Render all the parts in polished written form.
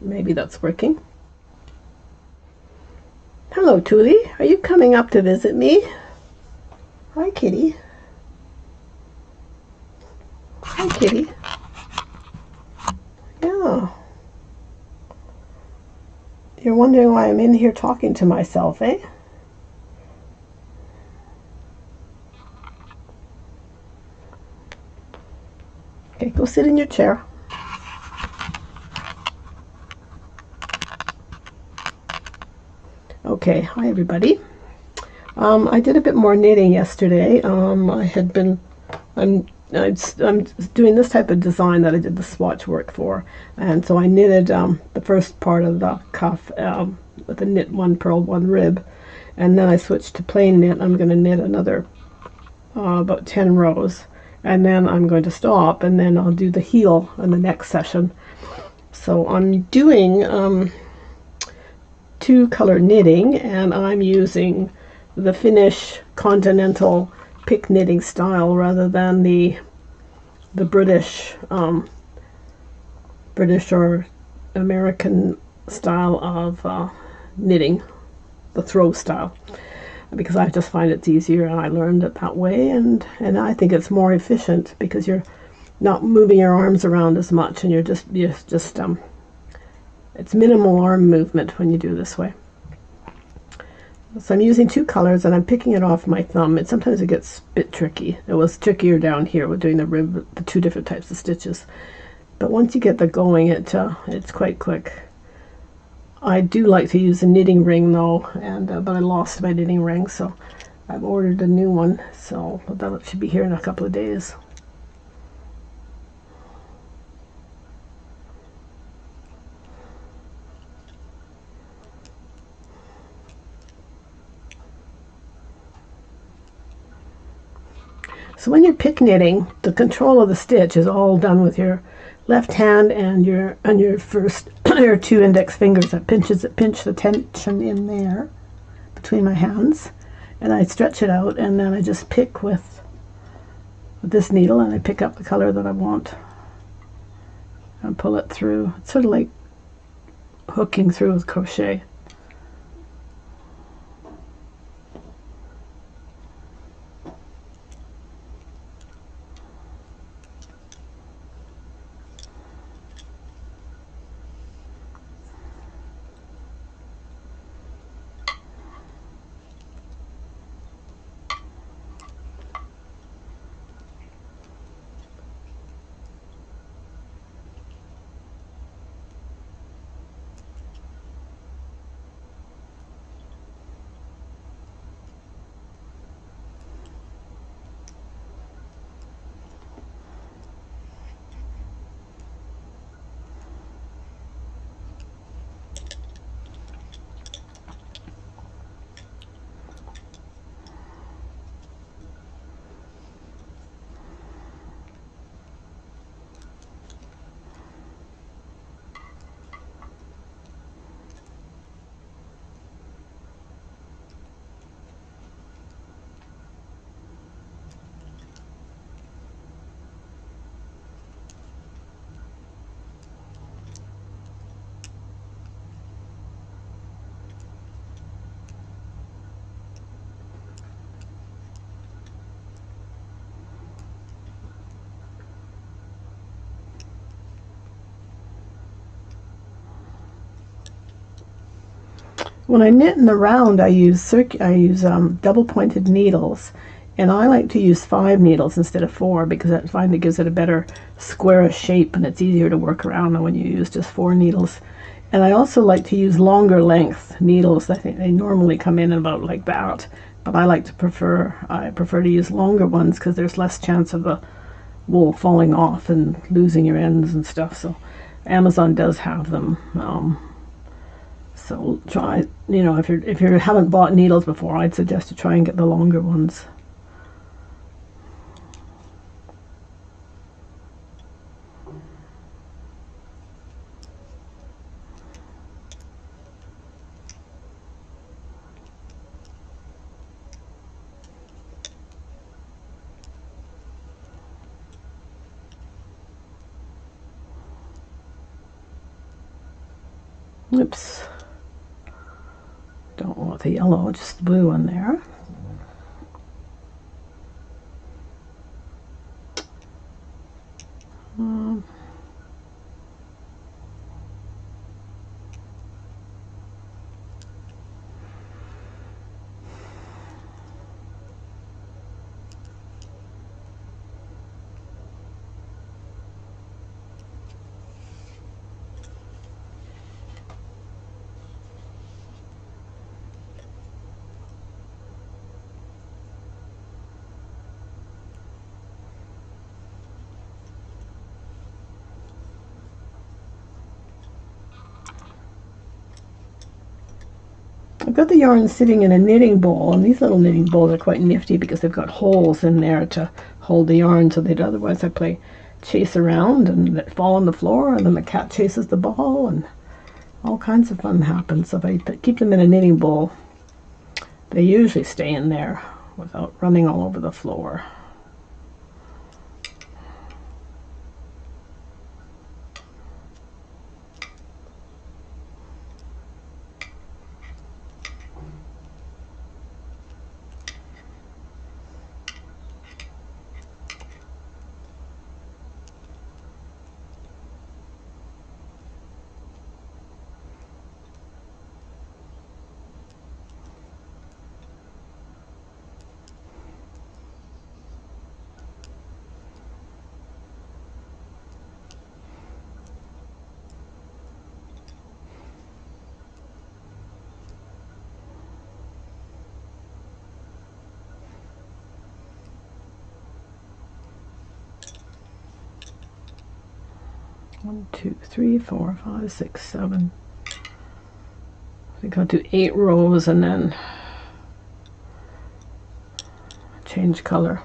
Maybe that's working. Hello, Tuuli. Are you coming up to visit me? Hi, kitty. Hi, kitty. Yeah. You're wondering why I'm in here talking to myself, eh? Okay, go sit in your chair. Okay, hi everybody. I did a bit more knitting yesterday. I'm doing this type of design that I did the swatch work for, and so I knitted the first part of the cuff with a knit one purl one rib, and then I switched to plain knit. I'm going to knit another about 10 rows, and then I'm going to stop, and then I'll do the heel in the next session. So I'm doing two color knitting, and I'm using the Finnish Continental pick knitting style rather than the British or American style of knitting, the throw style, because I just find it's easier, and I learned it that way, and I think it's more efficient because you're not moving your arms around as much, and you're just it's minimal arm movement when you do this way. So I'm using two colors, and I'm picking it off my thumb. Sometimes it gets a bit tricky. It was trickier down here with doing the rib, the two different types of stitches. But once you get the going, it's quite quick. I do like to use a knitting ring though, and but I lost my knitting ring, so I've ordered a new one. So that should be here in a couple of days. So when you're pick knitting, the control of the stitch is all done with your left hand and your first your two index fingers that pinch the tension in there between my hands, and I stretch it out, and then I just pick with this needle, and I pick up the color that I want and pull it through. It's sort of like hooking through with crochet. When I knit in the round, I use double pointed needles, and I like to use 5 needles instead of 4 because I find it gives it a better squarish shape, and it's easier to work around than when you use just 4 needles. And I also like to use longer length needles. I think they normally come in about like that, but I prefer to use longer ones because there's less chance of the wool falling off and losing your ends and stuff. So Amazon does have them. So try, if you haven't bought needles before, I'd suggest to try and get the longer ones. Oops. Don't want the yellow, just the blue in there. I've got the yarn sitting in a knitting bowl, and these little knitting bowls are quite nifty because they've got holes in there to hold the yarn, so they'd otherwise I play chase around and let fall on the floor, and then the cat chases the ball, and all kinds of fun happens. So if I keep them in a knitting bowl, they usually stay in there without running all over the floor. One, two, three, 4, 5, 6, 7. I think I'll do 8 rows and then change color.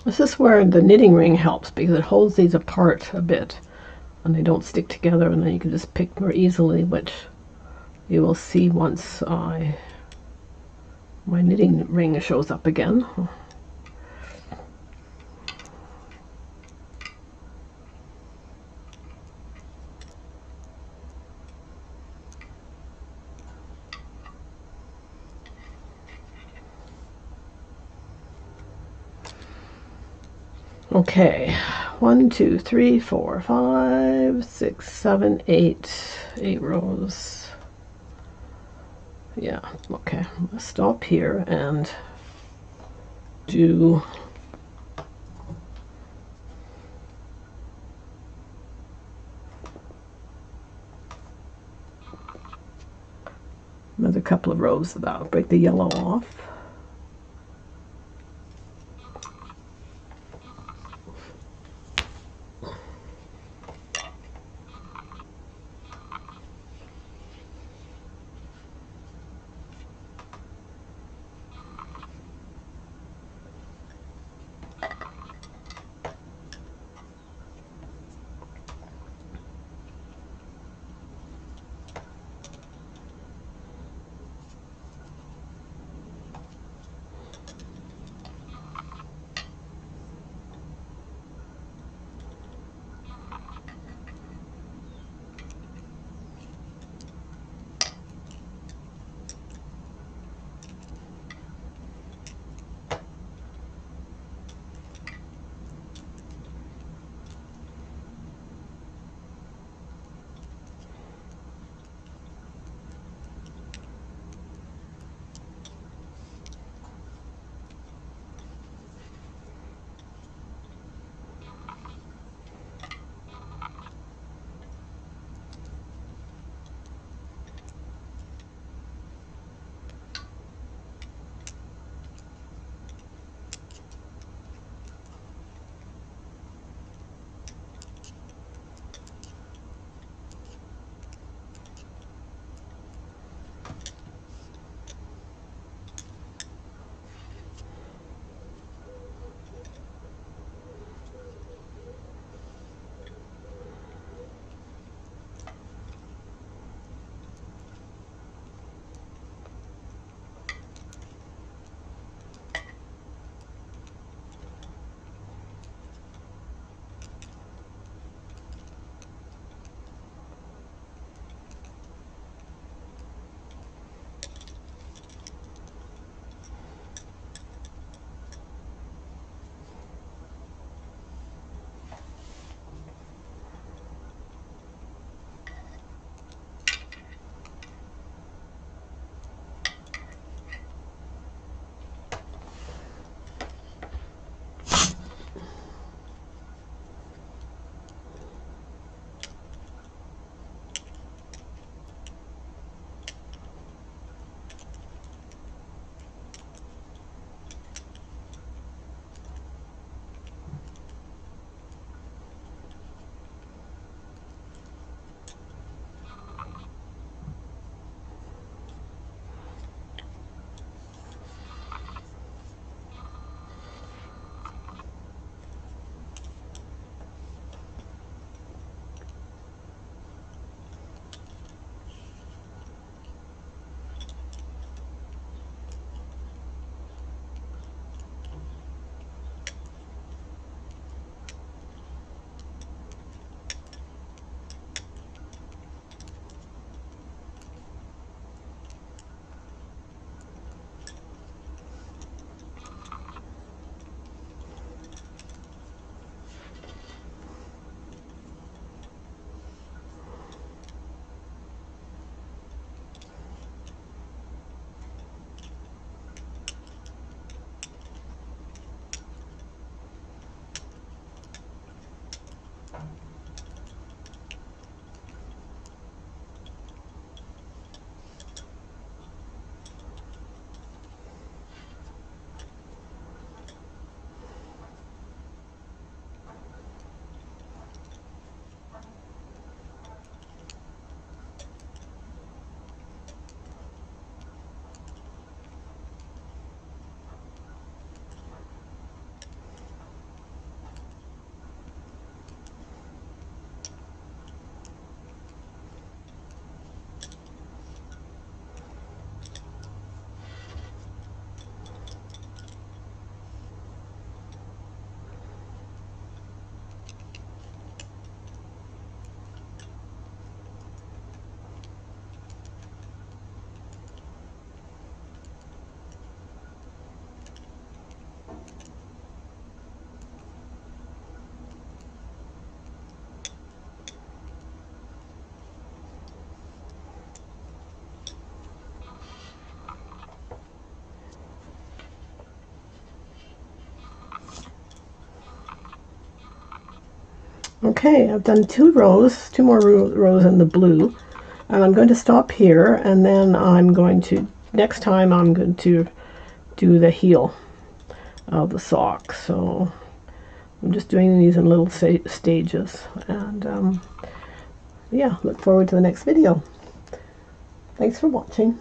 This is where the knitting ring helps because it holds these apart a bit and they don't stick together, and then you can just pick more easily, which you will see once my knitting ring shows up again. Okay, 1, 2, 3, 4, 5, 6, 7, 8 rows. Yeah, okay. Let's stop here and do another couple of rows of that. I'll break the yellow off. Okay, I've done two more rows in the blue, and I'm going to stop here, and then next time I'm going to do the heel of the sock. So I'm just doing these in little stages, and yeah, look forward to the next video. Thanks for watching.